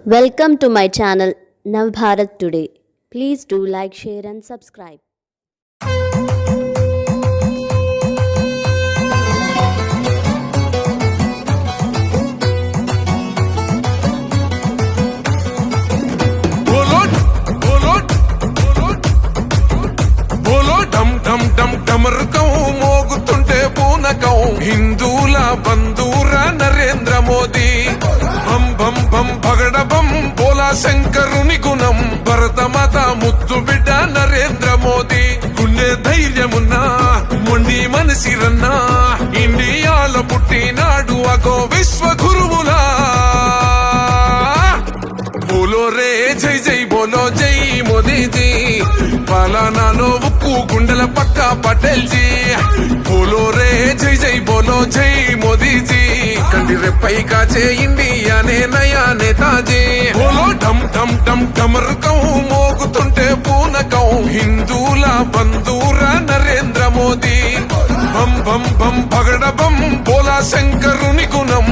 Welcome to my channel Navbharat Today. Please do like, share and subscribe. మోగుతుంటే పూనకం హిందూల బంధూర నరేంద్ర మోదీ బం బం బం పగడ బం బోలా శంకరుని గుణం భరతమాత ముద్దు బిడ్డ నరేంద్ర మోదీ గుండె ధైర్యమున్నా మొండి మనసిరన్నా ఇండియాలో పుట్టినాడు అగో విశ్వ గురువులా బోలో రే జై జై బోలో జై మోదీజీ పాలనాలో ఉక్కు గుండెల పక్క పటేల్ జీ బోలో రే జై జై బోలో జై మోదీజీ కంటి రెప్పై కాచే ఇండియానే నయా నేతాజీ బోలో ఢమ్ ఢమ్ ఢమ్ ఢమరుకం మోగుతుంటే పూనకం హిందూల బంధూర నరేంద్ర మోదీ బం బం బం పగడ బం బోలా శంకరుని గుణం